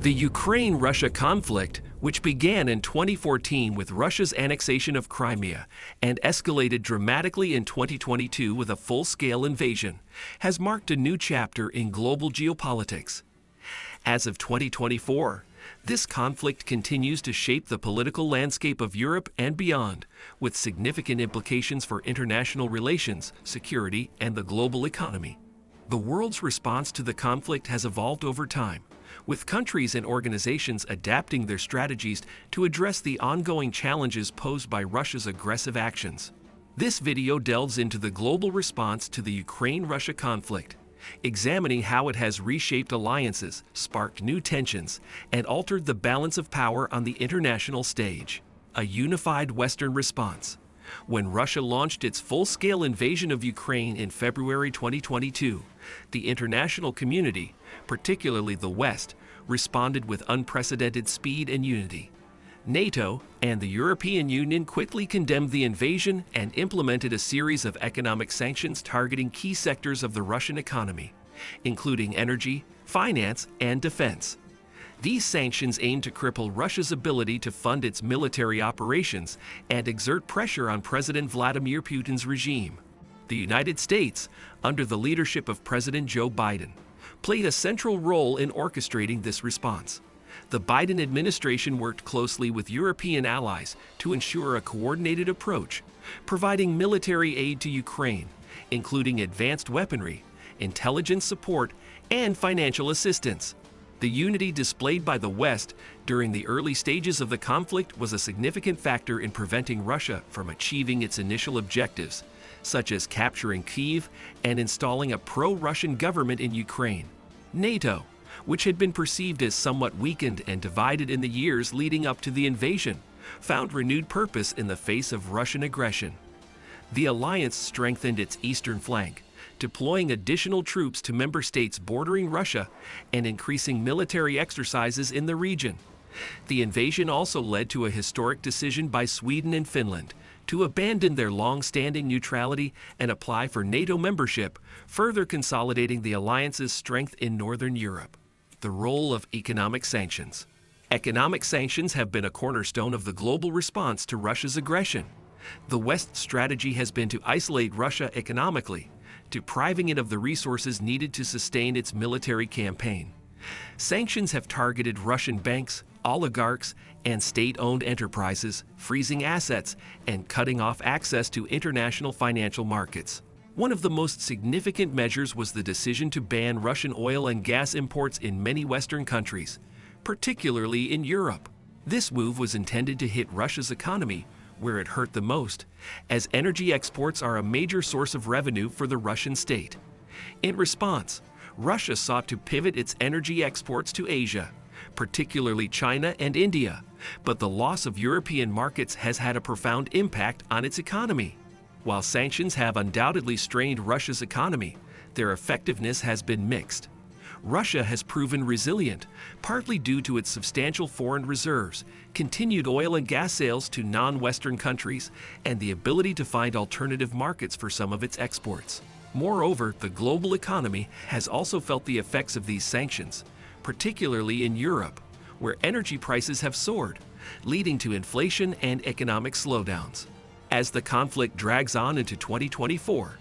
The Ukraine-Russia conflict, which began in 2014 with Russia's annexation of Crimea and escalated dramatically in 2022 with a full-scale invasion, has marked a new chapter in global geopolitics. As of 2024, this conflict continues to shape the political landscape of Europe and beyond, with significant implications for international relations, security, and the global economy. The world's response to the conflict has evolved over time, with countries and organizations adapting their strategies to address the ongoing challenges posed by Russia's aggressive actions. This video delves into the global response to the Ukraine-Russia conflict, examining how it has reshaped alliances, sparked new tensions, and altered the balance of power on the international stage. A unified Western response. When Russia launched its full-scale invasion of Ukraine in February 2022, the international community, particularly the West, responded with unprecedented speed and unity. NATO and the European Union quickly condemned the invasion and implemented a series of economic sanctions targeting key sectors of the Russian economy, including energy, finance, and defense. These sanctions aim to cripple Russia's ability to fund its military operations and exert pressure on President Vladimir Putin's regime. The United States, under the leadership of President Joe Biden, played a central role in orchestrating this response. The Biden administration worked closely with European allies to ensure a coordinated approach, providing military aid to Ukraine, including advanced weaponry, intelligence support, and financial assistance. The unity displayed by the West during the early stages of the conflict was a significant factor in preventing Russia from achieving its initial objectives, such as capturing Kyiv and installing a pro-Russian government in Ukraine. NATO, which had been perceived as somewhat weakened and divided in the years leading up to the invasion, found renewed purpose in the face of Russian aggression. The alliance strengthened its eastern flank, deploying additional troops to member states bordering Russia and increasing military exercises in the region. The invasion also led to a historic decision by Sweden and Finland to abandon their long-standing neutrality and apply for NATO membership, further consolidating the alliance's strength in Northern Europe. The role of economic sanctions. Economic sanctions have been a cornerstone of the global response to Russia's aggression. The West's strategy has been to isolate Russia economically, depriving it of the resources needed to sustain its military campaign. Sanctions have targeted Russian banks, oligarchs, and state-owned enterprises, freezing assets and cutting off access to international financial markets. One of the most significant measures was the decision to ban Russian oil and gas imports in many Western countries, particularly in Europe. This move was intended to hit Russia's economy where it hurt the most, as energy exports are a major source of revenue for the Russian state. In response, Russia sought to pivot its energy exports to Asia, particularly China and India, but the loss of European markets has had a profound impact on its economy. While sanctions have undoubtedly strained Russia's economy, their effectiveness has been mixed. Russia has proven resilient, partly due to its substantial foreign reserves, continued oil and gas sales to non-Western countries, and the ability to find alternative markets for some of its exports. Moreover, the global economy has also felt the effects of these sanctions, particularly in Europe, where energy prices have soared, leading to inflation and economic slowdowns. As the conflict drags on into 2024,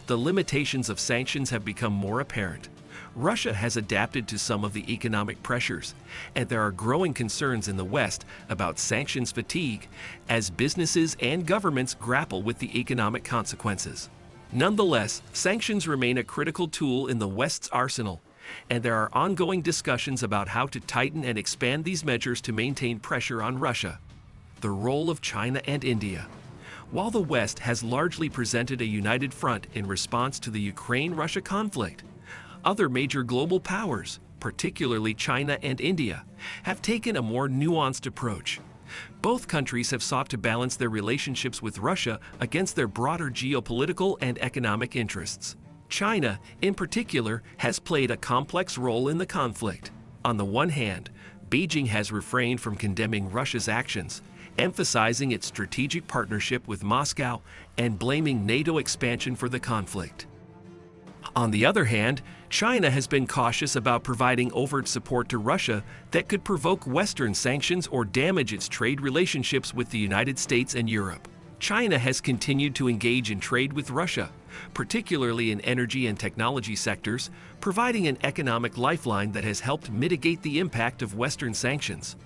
the limitations of sanctions have become more apparent. Russia has adapted to some of the economic pressures, and there are growing concerns in the West about sanctions fatigue as businesses and governments grapple with the economic consequences. Nonetheless, sanctions remain a critical tool in the West's arsenal, and there are ongoing discussions about how to tighten and expand these measures to maintain pressure on Russia. The role of China and India. While the West has largely presented a united front in response to the Ukraine-Russia conflict, other major global powers, particularly China and India, have taken a more nuanced approach. Both countries have sought to balance their relationships with Russia against their broader geopolitical and economic interests. China, in particular, has played a complex role in the conflict. On the one hand, Beijing has refrained from condemning Russia's actions, emphasizing its strategic partnership with Moscow and blaming NATO expansion for the conflict. On the other hand, China has been cautious about providing overt support to Russia that could provoke Western sanctions or damage its trade relationships with the United States and Europe. China has continued to engage in trade with Russia, particularly in energy and technology sectors, providing an economic lifeline that has helped mitigate the impact of Western sanctions.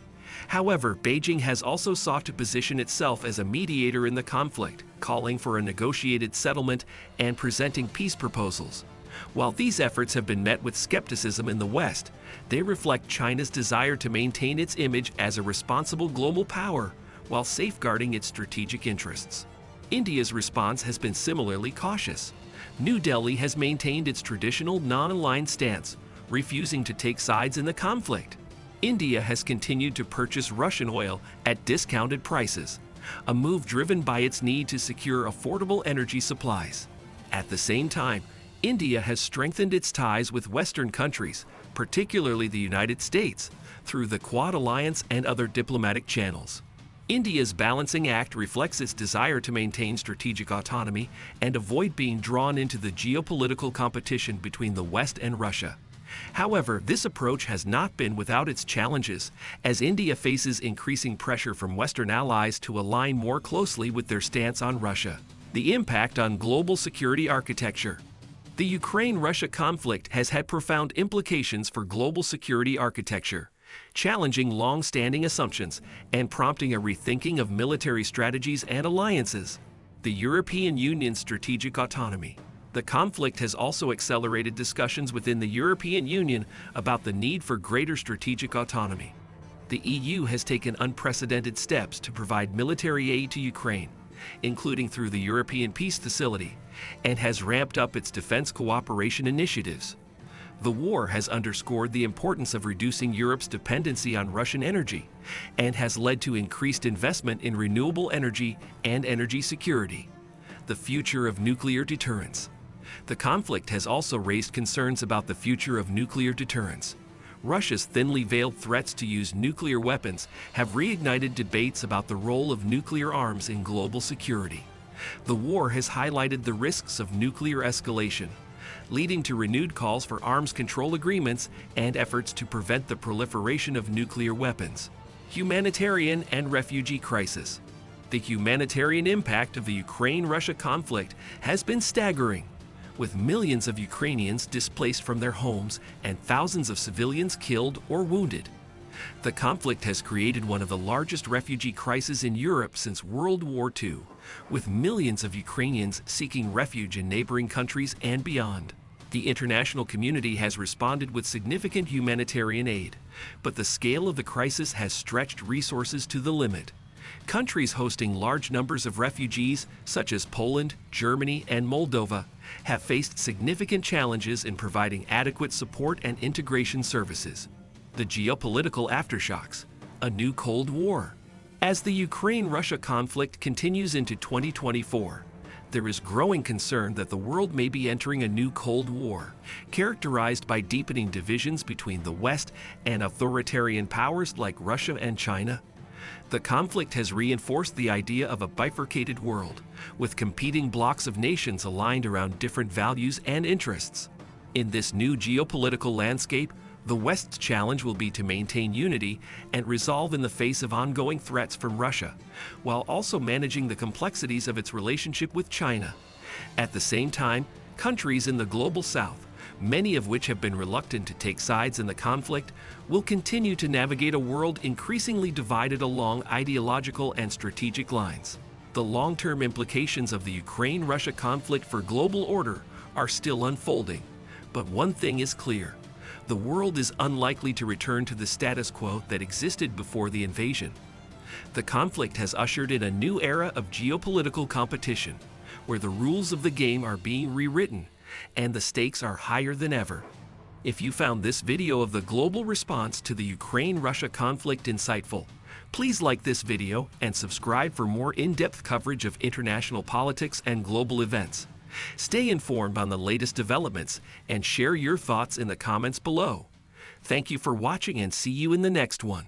However, Beijing has also sought to position itself as a mediator in the conflict, calling for a negotiated settlement and presenting peace proposals. While these efforts have been met with skepticism in the West, they reflect China's desire to maintain its image as a responsible global power while safeguarding its strategic interests. India's response has been similarly cautious. New Delhi has maintained its traditional non-aligned stance, refusing to take sides in the conflict. India has continued to purchase Russian oil at discounted prices, a move driven by its need to secure affordable energy supplies. At the same time, India has strengthened its ties with Western countries, particularly the United States, through the Quad Alliance and other diplomatic channels. India's balancing act reflects its desire to maintain strategic autonomy and avoid being drawn into the geopolitical competition between the West and Russia. However, this approach has not been without its challenges, as India faces increasing pressure from Western allies to align more closely with their stance on Russia. The impact on global security architecture. The Ukraine-Russia conflict has had profound implications for global security architecture, challenging long-standing assumptions and prompting a rethinking of military strategies and alliances. The European Union's strategic autonomy. The conflict has also accelerated discussions within the European Union about the need for greater strategic autonomy. The EU has taken unprecedented steps to provide military aid to Ukraine, including through the European Peace Facility, and has ramped up its defense cooperation initiatives. The war has underscored the importance of reducing Europe's dependency on Russian energy and has led to increased investment in renewable energy and energy security. The future of nuclear deterrence. The conflict has also raised concerns about the future of nuclear deterrence. Russia's thinly veiled threats to use nuclear weapons have reignited debates about the role of nuclear arms in global security. The war has highlighted the risks of nuclear escalation, leading to renewed calls for arms control agreements and efforts to prevent the proliferation of nuclear weapons. Humanitarian and refugee crisis. The humanitarian impact of the Ukraine-Russia conflict has been staggering, with millions of Ukrainians displaced from their homes and thousands of civilians killed or wounded. The conflict has created one of the largest refugee crises in Europe since World War II, with millions of Ukrainians seeking refuge in neighboring countries and beyond. The international community has responded with significant humanitarian aid, but the scale of the crisis has stretched resources to the limit. Countries hosting large numbers of refugees, such as Poland, Germany, and Moldova, have faced significant challenges in providing adequate support and integration services. The geopolitical aftershocks. A new Cold War. As the Ukraine-Russia conflict continues into 2024, there is growing concern that the world may be entering a new Cold War, characterized by deepening divisions between the West and authoritarian powers like Russia and China. The conflict has reinforced the idea of a bifurcated world, with competing blocs of nations aligned around different values and interests. In this new geopolitical landscape, the West's challenge will be to maintain unity and resolve in the face of ongoing threats from Russia, while also managing the complexities of its relationship with China. At the same time, countries in the global South, many of which have been reluctant to take sides in the conflict, will continue to navigate a world increasingly divided along ideological and strategic lines. The long-term implications of the Ukraine-Russia conflict for global order are still unfolding, but one thing is clear. The world is unlikely to return to the status quo that existed before the invasion. The conflict has ushered in a new era of geopolitical competition, where the rules of the game are being rewritten and the stakes are higher than ever. If you found this video of the global response to the Ukraine-Russia conflict insightful, please like this video and subscribe for more in-depth coverage of international politics and global events. Stay informed on the latest developments and share your thoughts in the comments below. Thank you for watching and see you in the next one.